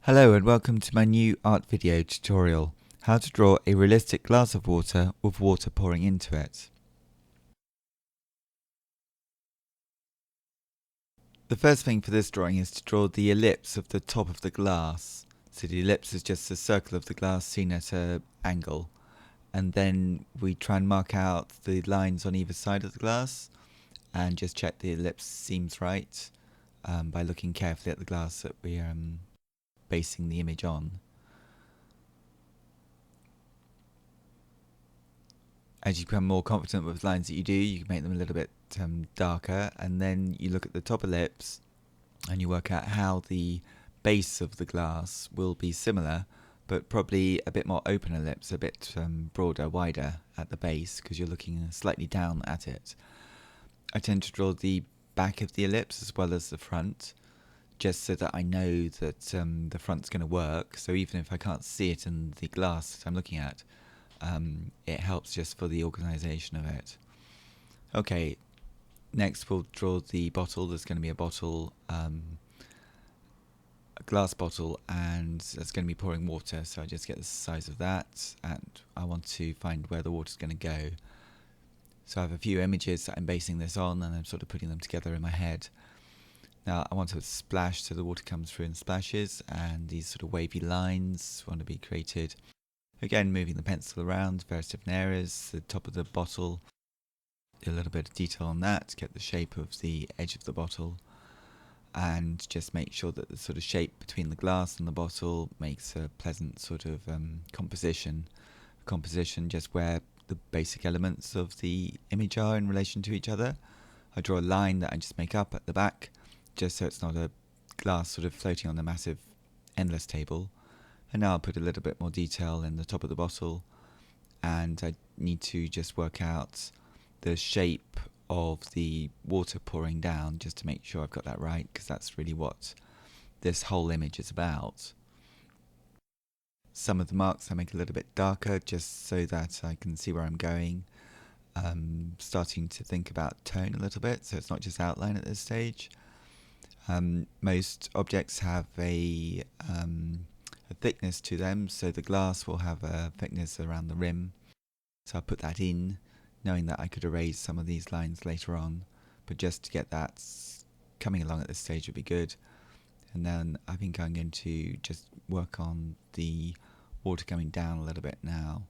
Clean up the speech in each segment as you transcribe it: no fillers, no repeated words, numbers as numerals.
Hello and welcome to my new art video tutorial, how to draw a realistic glass of water with water pouring into it. The first thing for this drawing is to draw the ellipse of the top of the glass. So the ellipse is just a circle of the glass seen at an angle. And then we try and mark out the lines on either side of the glass and just check the ellipse seems right by looking carefully at the glass that we are basing the image on. As you become more confident with lines that you do, you can make them a little bit darker, and then you look at the top ellipse and you work out how the base of the glass will be similar, but probably a bit more open ellipse, a bit broader, wider at the base, because you're looking slightly down at it. I tend to draw the back of the ellipse as well as the front, just so that I know that the front's going to work. So even if I can't see it in the glass that I'm looking at, it helps just for the organisation of it. Okay, next we'll draw the bottle. There's going to be a bottle, a glass bottle, and it's going to be pouring water. So I just get the size of that, and I want to find where the water's going to go. So I have a few images that I'm basing this on, and I'm sort of putting them together in my head. Now I want to splash so the water comes through and splashes, and these sort of wavy lines want to be created. Again, moving the pencil around various different areas, the top of the bottle, do a little bit of detail on that, get the shape of the edge of the bottle, and just make sure that the sort of shape between the glass and the bottle makes a pleasant sort of composition just where the basic elements of the image are in relation to each other. I draw a line that I just make up at the back, just so it's not a glass sort of floating on the massive endless table. And now I'll put a little bit more detail in the top of the bottle, and I need to just work out the shape of the water pouring down just to make sure I've got that right, because that's really what this whole image is about. Some of the marks I make a little bit darker just so that I can see where I'm going. Starting to think about tone a little bit, so it's not just outline at this stage. Most objects have a thickness to them, so the glass will have a thickness around the rim. So I'll put that in, knowing that I could erase some of these lines later on, but just to get that coming along at this stage would be good. And then I think I'm going to just work on the water coming down a little bit now.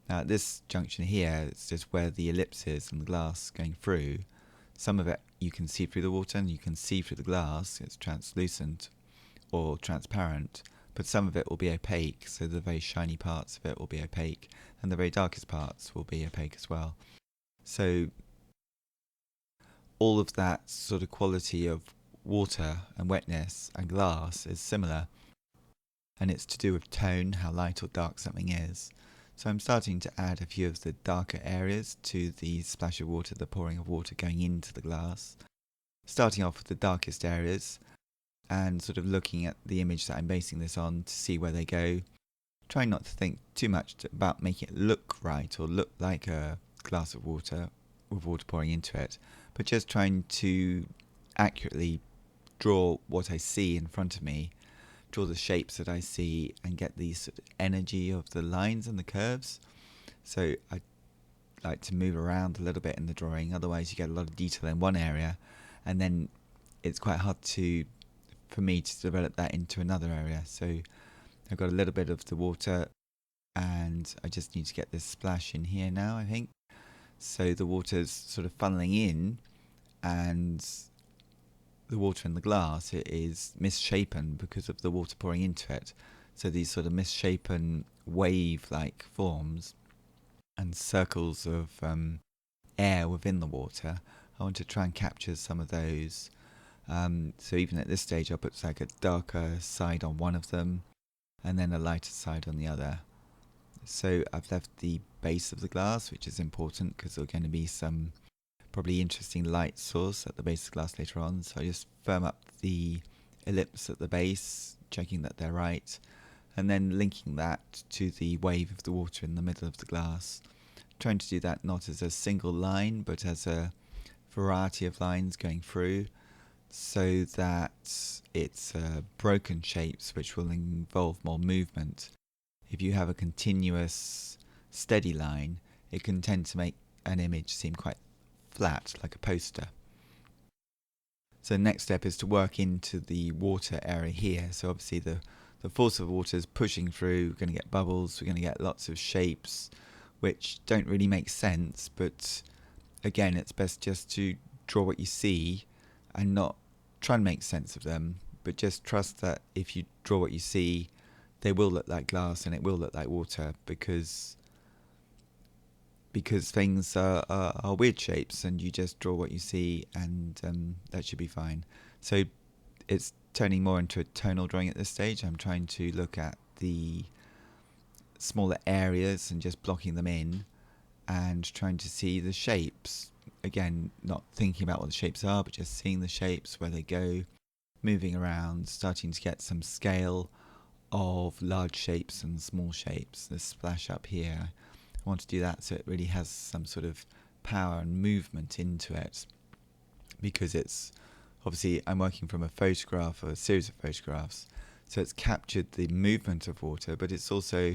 Now at this junction here, it's just where the ellipse is and the glass going through. Some of it you can see through the water and you can see through the glass. It's translucent or transparent, but some of it will be opaque, so the very shiny parts of it will be opaque, and the very darkest parts will be opaque as well. So all of that sort of quality of water and wetness and glass is similar, and it's to do with tone, how light or dark something is. So I'm starting to add a few of the darker areas to the splash of water, the pouring of water going into the glass, starting off with the darkest areas and sort of looking at the image that I'm basing this on to see where they go. Trying not to think too much about making it look right or look like a glass of water with water pouring into it, but just trying to accurately draw what I see in front of me, draw the shapes that I see, and get the sort of energy of the lines and the curves. So I like to move around a little bit in the drawing, otherwise you get a lot of detail in one area, and then it's quite hard for me to develop that into another area. So I've got a little bit of the water, and I just need to get this splash in here now, I think. So the water's sort of funneling in, and the water in the glass, it is misshapen because of the water pouring into it. So these sort of misshapen wave-like forms and circles of air within the water, I want to try and capture some of those. So even at this stage I'll put like a darker side on one of them and then a lighter side on the other. So I've left the base of the glass, which is important because there's going to be some probably interesting light source at the base of the glass later on. So I just firm up the ellipse at the base, checking that they're right, and then linking that to the wave of the water in the middle of the glass. Trying to do that not as a single line, but as a variety of lines going through, so that it's broken shapes which will involve more movement. If you have a continuous steady line, it can tend to make an image seem quite flat, like a poster. So the next step is to work into the water area here. So obviously the force of water is pushing through, we're going to get bubbles, we're going to get lots of shapes which don't really make sense, but again, it's best just to draw what you see and not try and make sense of them, but just trust that if you draw what you see, they will look like glass and it will look like water, because things are weird shapes, and you just draw what you see, and that should be fine. So it's turning more into a tonal drawing at this stage. I'm trying to look at the smaller areas and just blocking them in and trying to see the shapes. Again, not thinking about what the shapes are, but just seeing the shapes, where they go, moving around, starting to get some scale of large shapes and small shapes. The splash up here, I want to do that so it really has some sort of power and movement into it, because it's obviously, I'm working from a photograph or a series of photographs, so it's captured the movement of water, but it's also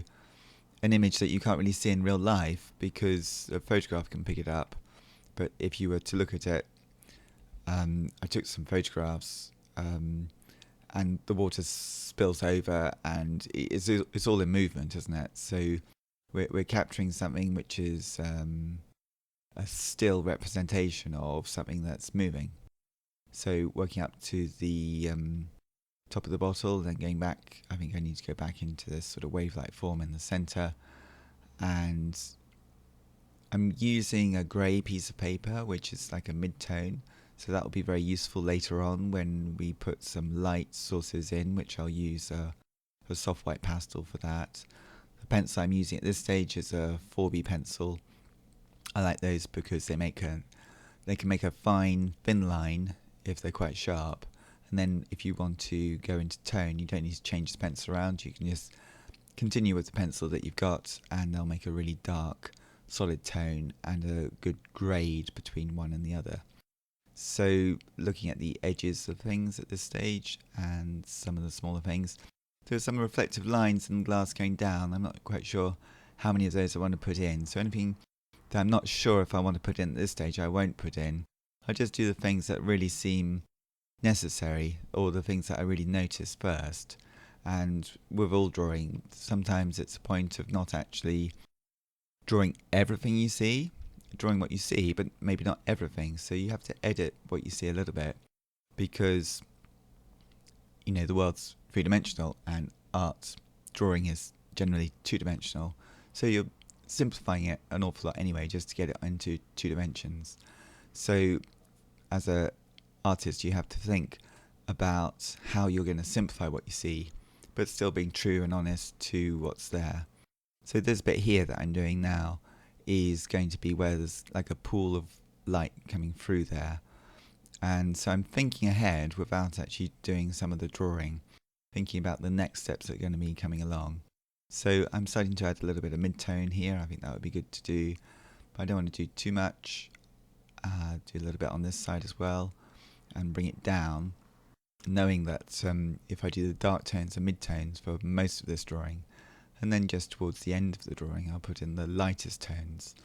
an image that you can't really see in real life because a photograph can pick it up. But if you were to look at it, I took some photographs, and the water spills over, and it's all in movement, isn't it? So we're capturing something which is a still representation of something that's moving. So working up to the top of the bottle, then going back, I think I need to go back into this sort of wave-like form in the center, and I'm using a grey piece of paper, which is like a mid-tone, so that will be very useful later on when we put some light sources in, which I'll use a soft white pastel for that. The pencil I'm using at this stage is a 4B pencil. I like those because they can make a fine, thin line if they're quite sharp. And then if you want to go into tone, you don't need to change the pencil around. You can just continue with the pencil that you've got, and they'll make a really dark, solid tone and a good grade between one and the other. So looking at the edges of things at this stage and some of the smaller things, there are some reflective lines in the glass going down. I'm not quite sure how many of those I want to put in. So anything that I'm not sure if I want to put in at this stage, I won't put in. I just do the things that really seem necessary, or the things that I really notice first. And with all drawing, sometimes it's a point of not actually drawing everything you see, drawing what you see, but maybe not everything. So you have to edit what you see a little bit, because the world's three-dimensional and art drawing is generally two-dimensional. So you're simplifying it an awful lot anyway, just to get it into 2 dimensions. So as a artist, you have to think about how you're going to simplify what you see, but still being true and honest to what's there. So this bit here that I'm doing now is going to be where there's like a pool of light coming through there. And so I'm thinking ahead without actually doing some of the drawing, thinking about the next steps that are going to be coming along. So I'm starting to add a little bit of mid-tone here. I think that would be good to do, but I don't want to do too much. Do a little bit on this side as well and bring it down, knowing that if I do the dark tones and mid-tones for most of this drawing, and then just towards the end of the drawing I'll put in the lightest tones,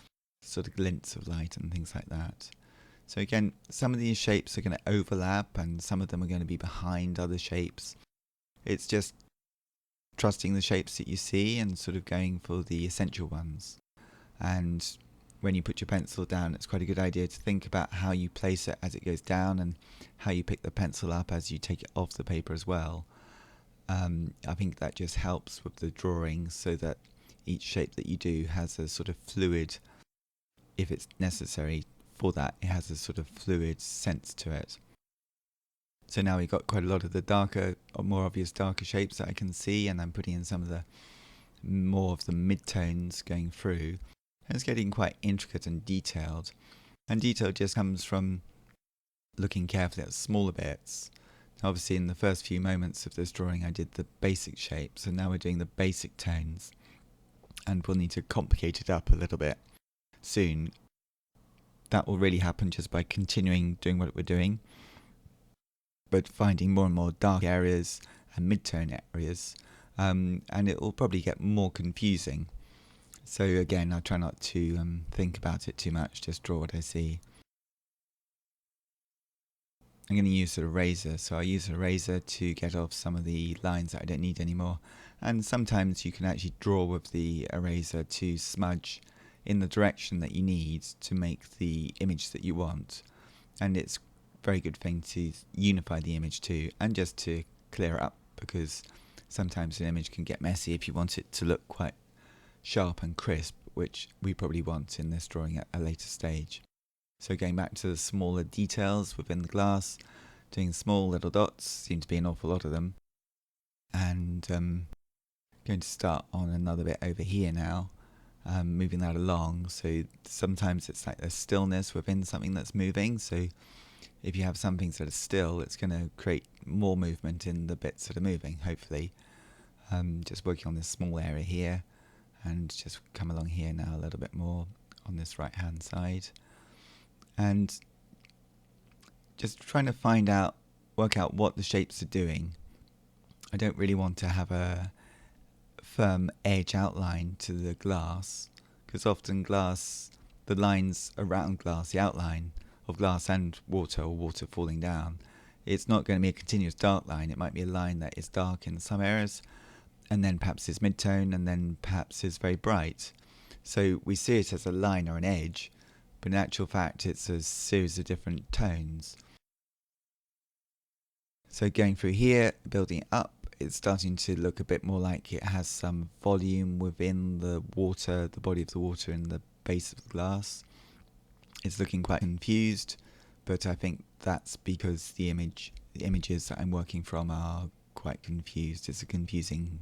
sort of glints of light and things like that. So again, some of these shapes are going to overlap and some of them are going to be behind other shapes. It's just trusting the shapes that you see and sort of going for the essential ones. And when you put your pencil down, it's quite a good idea to think about how you place it as it goes down and how you pick the pencil up as you take it off the paper as well. I think that just helps with the drawing, so that each shape that you do has a sort of fluid, if it's necessary for that, it has a sort of fluid sense to it. So now we've got quite a lot of the darker or more obvious darker shapes that I can see, and I'm putting in some of the more of the mid-tones going through. And it's getting quite intricate and detailed. And detail just comes from looking carefully at smaller bits. Obviously in the first few moments of this drawing I did the basic shapes, and now we're doing the basic tones. And we'll need to complicate it up a little bit soon. That will really happen just by continuing doing what we're doing. but finding more and more dark areas and mid-tone areas, and it will probably get more confusing. So again, I try not to think about it too much, just draw what I see. I'm going to use an eraser, so I use an eraser to get off some of the lines that I don't need anymore. And sometimes you can actually draw with the eraser to smudge in the direction that you need to make the image that you want. And it's a very good thing to unify the image too, and just to clear it up, because sometimes an image can get messy if you want it to look quite sharp and crisp, which we probably want in this drawing at a later stage. So going back to the smaller details within the glass, doing small little dots, seem to be an awful lot of them. And going to start on another bit over here now, moving that along. So sometimes it's like a stillness within something that's moving. So if you have some things that are still, it's going to create more movement in the bits that are moving, hopefully. Just working on this small area here, and just come along here now a little bit more on this right hand side. And just trying to work out what the shapes are doing. I don't really want to have a firm edge outline to the glass, because often glass, the lines around glass, the outline of glass and water, or water falling down, it's not going to be a continuous dark line. It might be a line that is dark in some areas, and then perhaps is mid-tone, and then perhaps is very bright. So we see it as a line or an edge, but in actual fact it's a series of different tones. So going through here, building it up, it's starting to look a bit more like it has some volume within the water, the body of the water in the base of the glass. It's looking quite confused, but I think that's because the images that I'm working from are quite confused. It's a confusing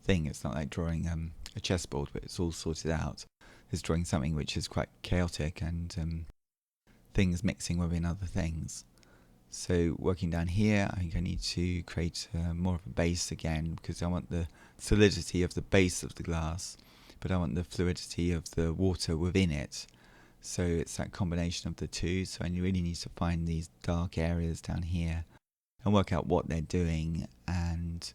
thing. It's not like drawing a chessboard, but it's all sorted out. It's drawing something which is quite chaotic and things mixing within other things. So working down here, I think I need to create more of a base again, because I want the solidity of the base of the glass, but I want the fluidity of the water within it. So it's that combination of the two. So I really need to find these dark areas down here and work out what they're doing, and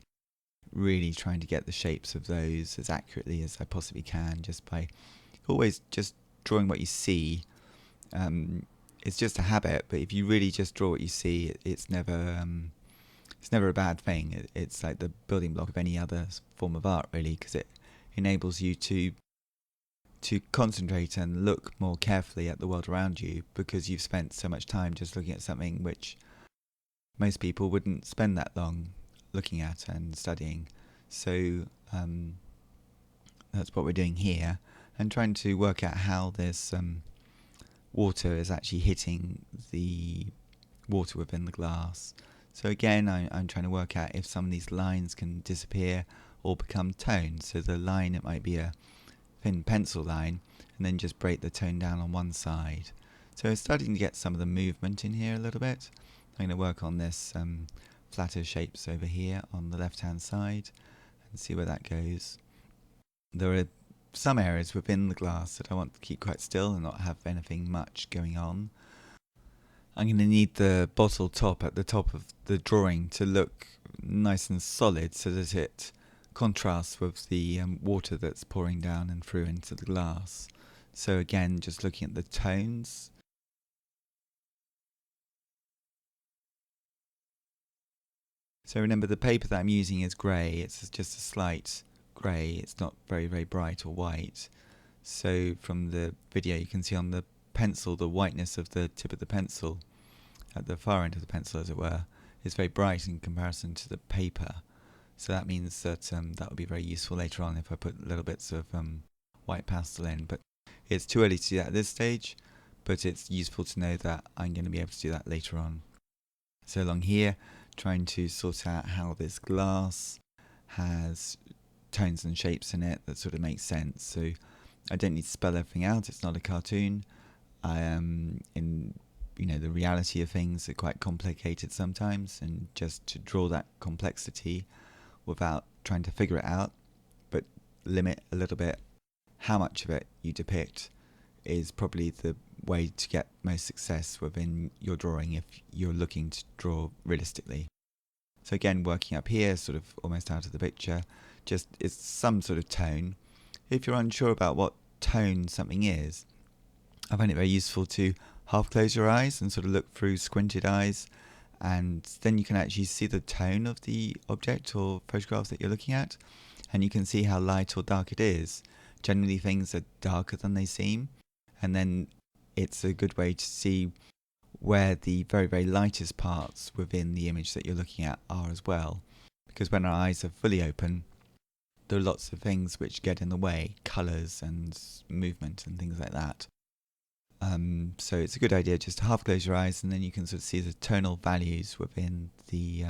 really trying to get the shapes of those as accurately as I possibly can, just by always just drawing what you see. It's just a habit, but if you really just draw what you see, it's never a bad thing. It's like the building block of any other form of art, really, because it enables you to concentrate and look more carefully at the world around you, because you've spent so much time just looking at something which most people wouldn't spend that long looking at and studying. So that's what we're doing here, and trying to work out how this water is actually hitting the water within the glass. So again, I'm trying to work out if some of these lines can disappear or become toned. So the line, it might be a thin pencil line, and then just break the tone down on one side. So it's starting to get some of the movement in here a little bit. I'm going to work on this flatter shapes over here on the left hand side and see where that goes. There are some areas within the glass that I want to keep quite still and not have anything much going on. I'm going to need the bottle top at the top of the drawing to look nice and solid, so that it contrasts with the water that's pouring down and through into the glass. So again, just looking at the tones. So remember, the paper that I'm using is grey. It's just a slight grey. It's not very, very bright or white. So from the video, you can see on the pencil, the whiteness of the tip of the pencil, at the far end of the pencil, as it were, is very bright in comparison to the paper. So that means that that will be very useful later on if I put little bits of white pastel in. But it's too early to do that at this stage, but it's useful to know that I'm going to be able to do that later on. So along here, trying to sort out how this glass has tones and shapes in it that sort of makes sense. So I don't need to spell everything out. It's not a cartoon. I am in, the reality of things are quite complicated sometimes, and just to draw that complexity without trying to figure it out, but limit a little bit how much of it you depict, is probably the way to get most success within your drawing if you're looking to draw realistically. So again, working up here, sort of almost out of the picture, just it's some sort of tone. If you're unsure about what tone something is, I find it very useful to half close your eyes and sort of look through squinted eyes, and then you can actually see the tone of the object or photograph that you're looking at, and you can see how light or dark it is. Generally things are darker than they seem, and then it's a good way to see where the very, very lightest parts within the image that you're looking at are as well. Because when our eyes are fully open, there are lots of things which get in the way, colours and movement and things like that. So it's a good idea just to half close your eyes, and then you can sort of see the tonal values within the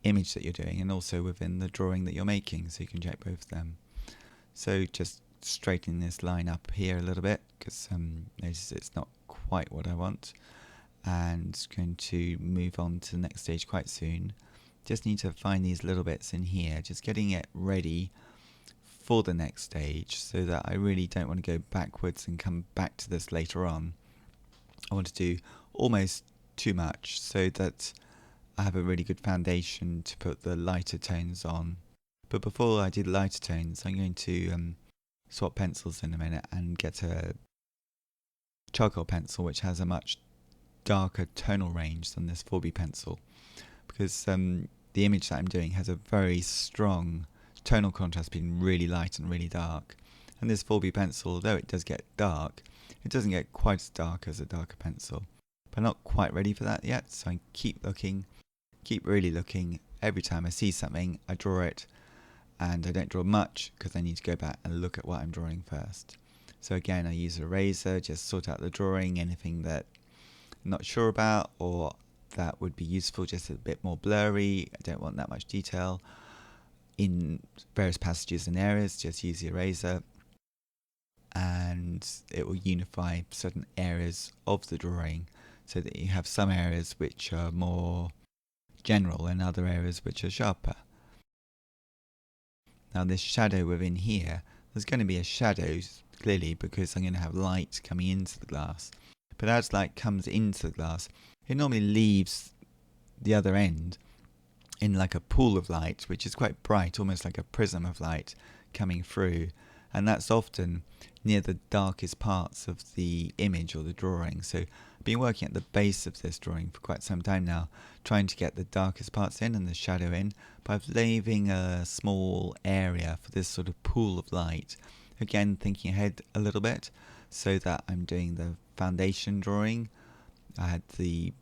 image that you're doing and also within the drawing that you're making, so you can check both of them. So just straightening this line up here a little bit, because notice it's not quite what I want, and going to move on to the next stage quite soon. Just need to find these little bits in here, just getting it ready for the next stage, so that I really don't want to go backwards and come back to this later on. I want to do almost too much so that I have a really good foundation to put the lighter tones on. But before I do the lighter tones, I'm going to swap pencils in a minute and get a charcoal pencil which has a much darker tonal range than this 4B pencil, because the image that I'm doing has a very strong tonal contrast between really light and really dark. And this 4B pencil, although it does get dark, it doesn't get quite as dark as a darker pencil. But I'm not quite ready for that yet, so I keep looking, keep really looking. Every time I see something, I draw it, and I don't draw much because I need to go back and look at what I'm drawing first. So again, I use a eraser, just sort out the drawing, anything that I'm not sure about or that would be useful, just a bit more blurry. I don't want that much detail in various passages and areas. Just use the eraser, and it will unify certain areas of the drawing so that you have some areas which are more general and other areas which are sharper. Now this shadow within here, there's going to be a shadow clearly because I'm going to have light coming into the glass. But as light comes into the glass, it normally leaves the other end in like a pool of light, which is quite bright, almost like a prism of light coming through. And that's often near the darkest parts of the image or the drawing. So I've been working at the base of this drawing for quite some time now, trying to get the darkest parts in and the shadow in, by leaving a small area for this sort of pool of light. Again, thinking ahead a little bit, so that I'm doing the foundation drawing. I had the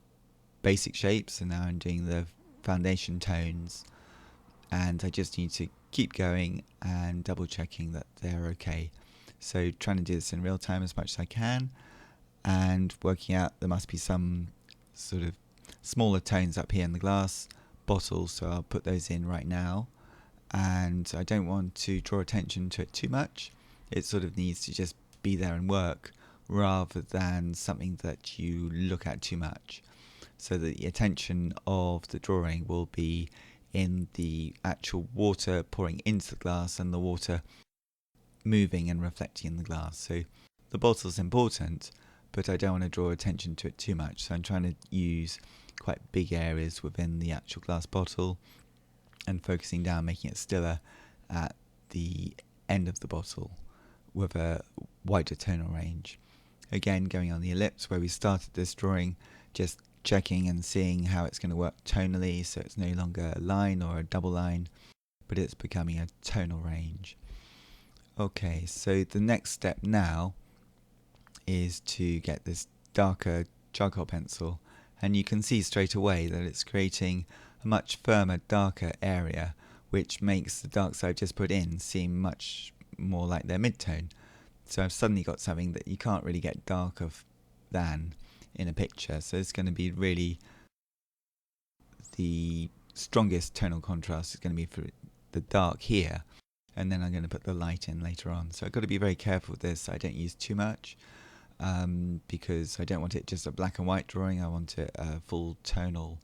basic shapes, and now I'm doing the foundation tones, and I just need to keep going and double checking that they're okay. So trying to do this in real time as much as I can, and working out there must be some sort of smaller tones up here in the glass bottle, so I'll put those in right now. And I don't want to draw attention to it too much. It sort of needs to just be there and work, rather than something that you look at too much, so that the attention of the drawing will be in the actual water pouring into the glass and the water moving and reflecting in the glass. So the bottle's important, but I don't want to draw attention to it too much, so I'm trying to use quite big areas within the actual glass bottle and focusing down, making it stiller at the end of the bottle with a wider tonal range. Again, going on the ellipse where we started this drawing, just checking and seeing how it's going to work tonally, so it's no longer a line or a double line, but it's becoming a tonal range. Okay, so the next step now is to get this darker charcoal pencil, and you can see straight away that it's creating a much firmer, darker area, which makes the darks I've just put in seem much more like their mid-tone. So I've suddenly got something that you can't really get darker than in a picture. So it's going to be really, the strongest tonal contrast is going to be for the dark here, and then I'm going to put the light in later on. So I've got to be very careful with this. I don't use too much because I don't want it just a black and white drawing. I want it a full tonal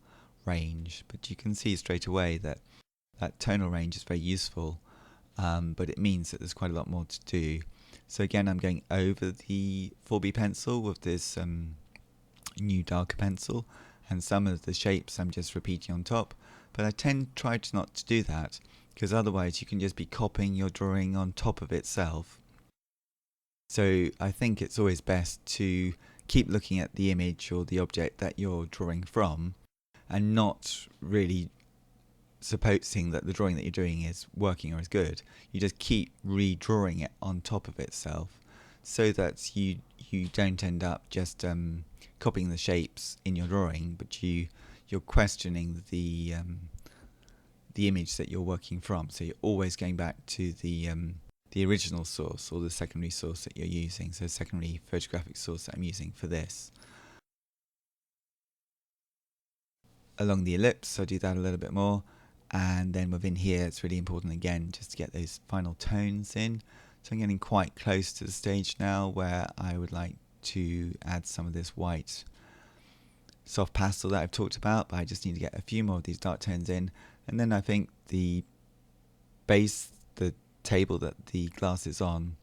range. But you can see straight away that that tonal range is very useful, but it means that there's quite a lot more to do. So again, I'm going over the 4B pencil with this new darker pencil, and some of the shapes I'm just repeating on top, but I try to not to do that, because otherwise you can just be copying your drawing on top of itself. So I think it's always best to keep looking at the image or the object that you're drawing from, and not really supposing that the drawing that you're doing is working or is good. You just keep redrawing it on top of itself, so that you don't end up just copying the shapes in your drawing, but you're questioning the image that you're working from. So you're always going back to the original source, or the secondary source that you're using. So secondary photographic source that I'm using for this. Along the ellipse, I do that a little bit more, and then within here it's really important again just to get those final tones in. So I'm getting quite close to the stage now where I would like to add some of this white soft pastel that I've talked about, but I just need to get a few more of these dark tones in, and then I think the base, the table that the glass is on,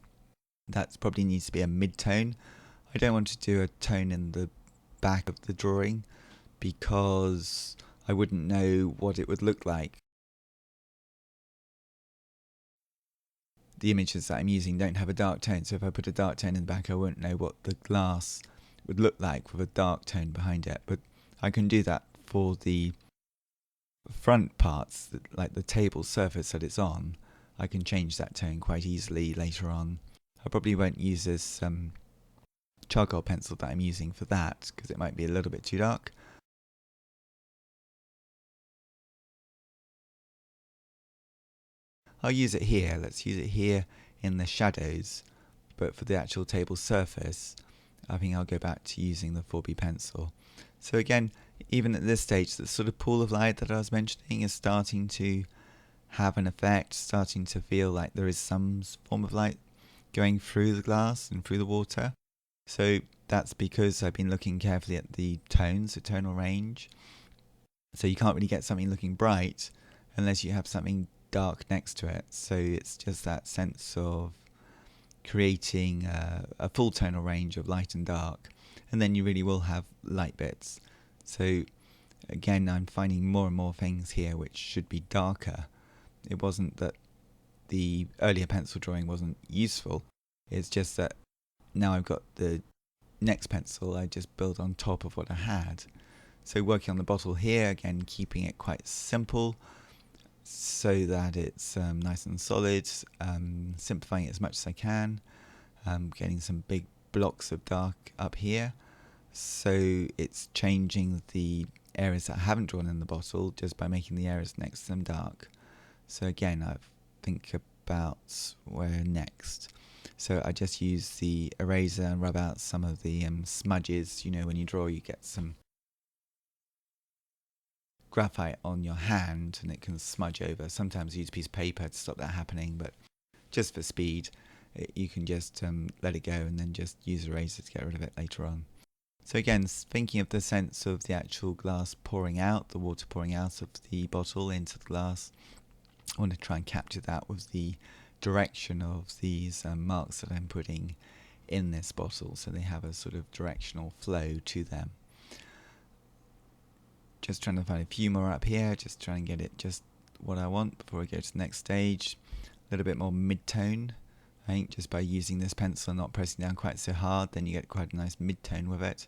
that probably needs to be a mid-tone. I don't want to do a tone in the back of the drawing, because I wouldn't know what it would look like. The images that I'm using don't have a dark tone, so if I put a dark tone in the back, I won't know what the glass would look like with a dark tone behind it. But I can do that for the front parts, like the table surface that it's on. I can change that tone quite easily later on. I probably won't use this charcoal pencil that I'm using for that, because it might be a little bit too dark. I'll use it here. Let's use it here in the shadows, but for the actual table surface, I think I'll go back to using the 4B pencil. So again, even at this stage, the sort of pool of light that I was mentioning is starting to have an effect, starting to feel like there is some form of light going through the glass and through the water. So that's because I've been looking carefully at the tones, the tonal range. So you can't really get something looking bright unless you have something dark next to it. So it's just that sense of creating a full tonal range of light and dark, and then you really will have light bits. So again, I'm finding more and more things here which should be darker. It wasn't that the earlier pencil drawing wasn't useful, it's just that now I've got the next pencil, I just build on top of what I had. So working on the bottle here, again keeping it quite simple so that it's nice and solid, simplifying it as much as I can, getting some big blocks of dark up here, so it's changing the areas that I haven't drawn in the bottle just by making the areas next to them dark. So again, I think about where next. So I just use the eraser and rub out some of the smudges. You know, when you draw you get some graphite on your hand and it can smudge over. Sometimes I use a piece of paper to stop that happening, but just for speed you can just let it go and then just use a razor to get rid of it later on. So again, thinking of the sense of the actual glass pouring out, the water pouring out of the bottle into the glass, I want to try and capture that with the direction of these marks that I'm putting in this bottle, so they have a sort of directional flow to them. Just trying to find a few more up here, just trying to get it just what I want before I go to the next stage. A little bit more mid-tone, I think, just by using this pencil and not pressing down quite so hard, then you get quite a nice mid-tone with it.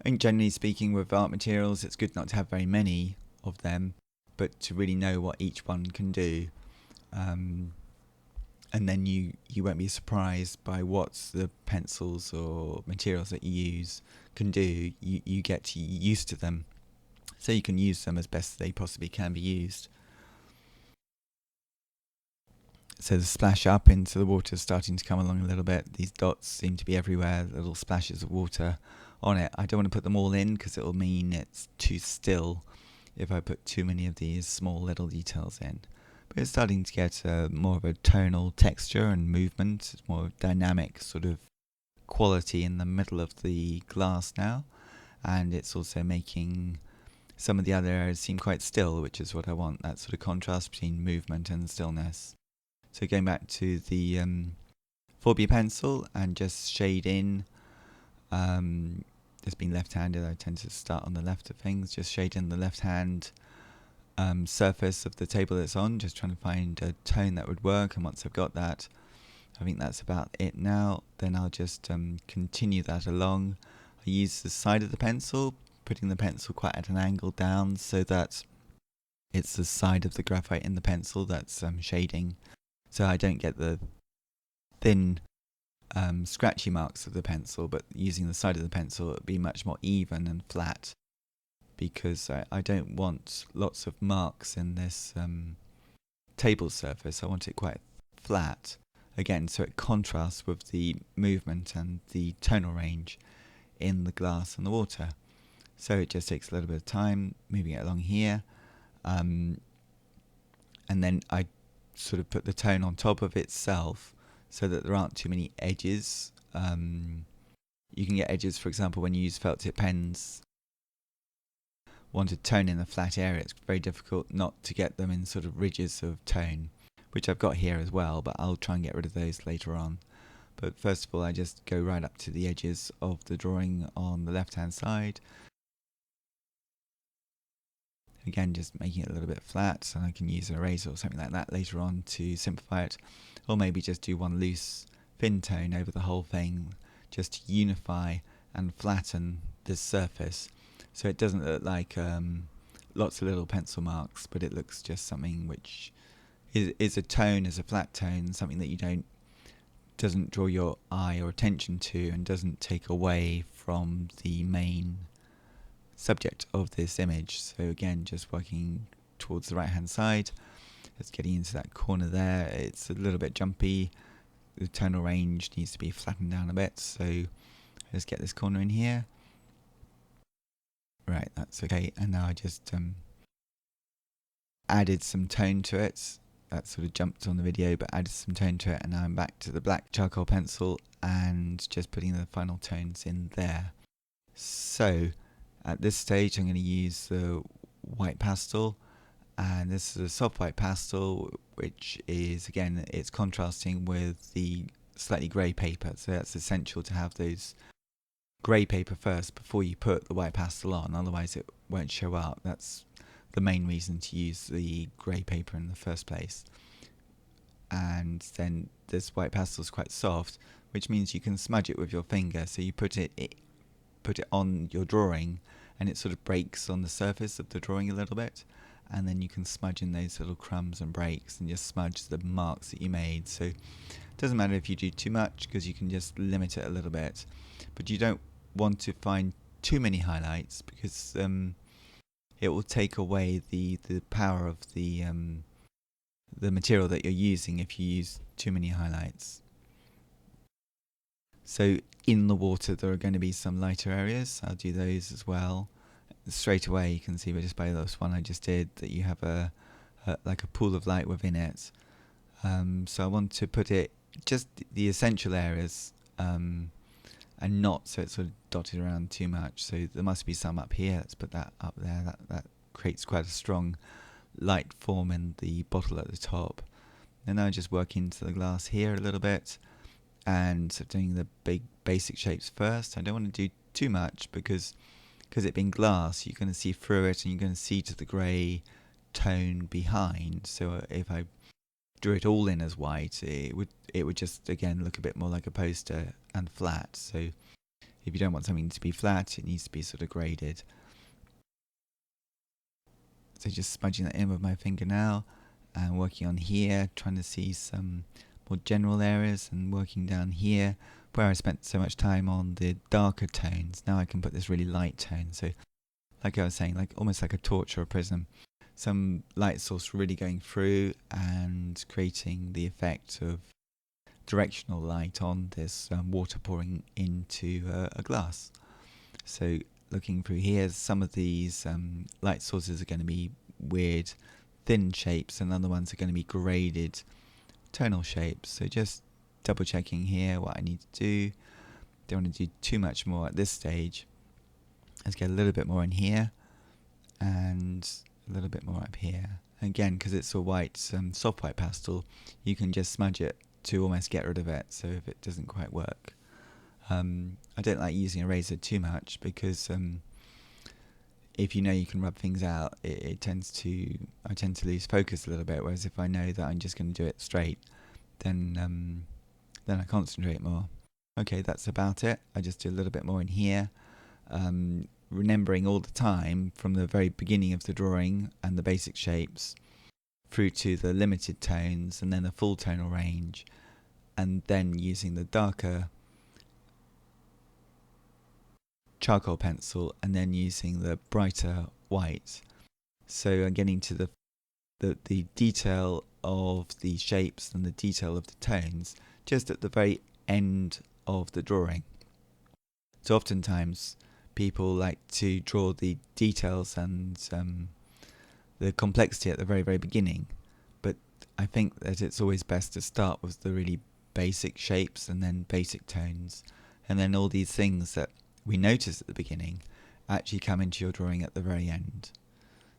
I think generally speaking with art materials, it's good not to have very many of them, but to really know what each one can do. And then you won't be surprised by what the pencils or materials that you use can do. You get used to them, so you can use them as best they possibly can be used. So the splash up into the water is starting to come along a little bit. These dots seem to be everywhere, little splashes of water on it. I don't want to put them all in because it will mean it's too still if I put too many of these small little details in. But it's starting to get more of a tonal texture and movement. It's more dynamic sort of quality in the middle of the glass now, and it's also making some of the other areas seem quite still, which is what I want, that sort of contrast between movement and stillness. So going back to the 4B pencil and just shade in. Just being left-handed, I tend to start on the left of things. Just shade in the left-hand surface of the table it's on, just trying to find a tone that would work. And once I've got that, I think that's about it now. Then I'll just continue that along. I use the side of the pencil, putting the pencil quite at an angle down so that it's the side of the graphite in the pencil that's shading, so I don't get the thin scratchy marks of the pencil, but using the side of the pencil it would be much more even and flat, because I don't want lots of marks in this table surface. I want it quite flat, again, so it contrasts with the movement and the tonal range in the glass and the water. So it just takes a little bit of time moving it along here, and then I sort of put the tone on top of itself so that there aren't too many edges. You can get edges, for example, when you use felt tip pens. Want a tone in a flat area, it's very difficult not to get them in sort of ridges of tone, which I've got here as well, but I'll try and get rid of those later on. But first of all, I just go right up to the edges of the drawing on the left hand side. Again, just making it a little bit flat, and I can use an eraser or something like that later on to simplify it, or maybe just do one loose thin tone over the whole thing, just to unify and flatten this surface, so it doesn't look like lots of little pencil marks, but it looks just something which is a tone, is a flat tone, something that doesn't draw your eye or attention to, and doesn't take away from the main subject of this image. So again, just working towards the right hand side, just getting into that corner there. It's a little bit jumpy, the tonal range needs to be flattened down a bit, so let's get this corner in here. Right, that's okay. And now I just added some tone to it. That sort of jumped on the video, but added some tone to it, and now I'm back to the black charcoal pencil and just putting the final tones in there. So at this stage I'm going to use the white pastel, and this is a soft white pastel, which is, again, it's contrasting with the slightly grey paper, so that's essential to have those grey paper first before you put the white pastel on, otherwise it won't show up. That's the main reason to use the grey paper in the first place. And then this white pastel is quite soft, which means you can smudge it with your finger, so you put it on your drawing and it sort of breaks on the surface of the drawing a little bit, and then you can smudge in those little crumbs and breaks and just smudge the marks that you made. So it doesn't matter if you do too much, because you can just limit it a little bit, but you don't want to find too many highlights, because it will take away the power of the material that you're using if you use too many highlights. So in the water there are going to be some lighter areas. I'll do those as well. Straight away you can see just by this one I just did that you have a like a pool of light within it. So I want to put it just the essential areas, and not so it's sort of dotted around too much. So there must be some up here. Let's put that up there. That creates quite a strong light form in the bottle at the top. And now I just work into the glass here a little bit, and so doing the big basic shapes first. I don't want to do too much, because it being glass, you're going to see through it and you're going to see to the grey tone behind. So if I drew it all in as white, it would just, again, look a bit more like a poster and flat. So if you don't want something to be flat, it needs to be sort of graded. So just smudging that in with my finger now, and working on here, trying to see some more general areas, and working down here where I spent so much time on the darker tones. Now I can put this really light tone, so like I was saying, like almost like a torch or a prism, some light source really going through and creating the effect of directional light on this water pouring into a glass. So looking through here, some of these light sources are going to be weird thin shapes, and other ones are going to be graded tonal shapes. So just double checking here what I need to do. Don't want to do too much more at this stage. Let's get a little bit more in here and a little bit more up here. Again, because it's a white soft white pastel, you can just smudge it to almost get rid of it, so if it doesn't quite work. I don't like using a razor too much because if you know you can rub things out, I tend to lose focus a little bit, whereas if I know that I'm just going to do it straight, then I concentrate more. Okay, that's about it. I just do a little bit more in here, remembering all the time from the very beginning of the drawing and the basic shapes through to the limited tones and then the full tonal range, and then using the darker charcoal pencil and then using the brighter white. So I'm getting to the detail of the shapes and the detail of the tones just at the very end of the drawing. So oftentimes people like to draw the details and the complexity at the very, very beginning, but I think that it's always best to start with the really basic shapes and then basic tones, and then all these things that we notice at the beginning actually come into your drawing at the very end.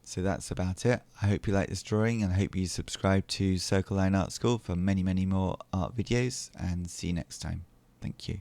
So that's about it. I hope you like this drawing, and I hope you subscribe to Circle Line Art School for many, many more art videos, and see you next time. Thank you.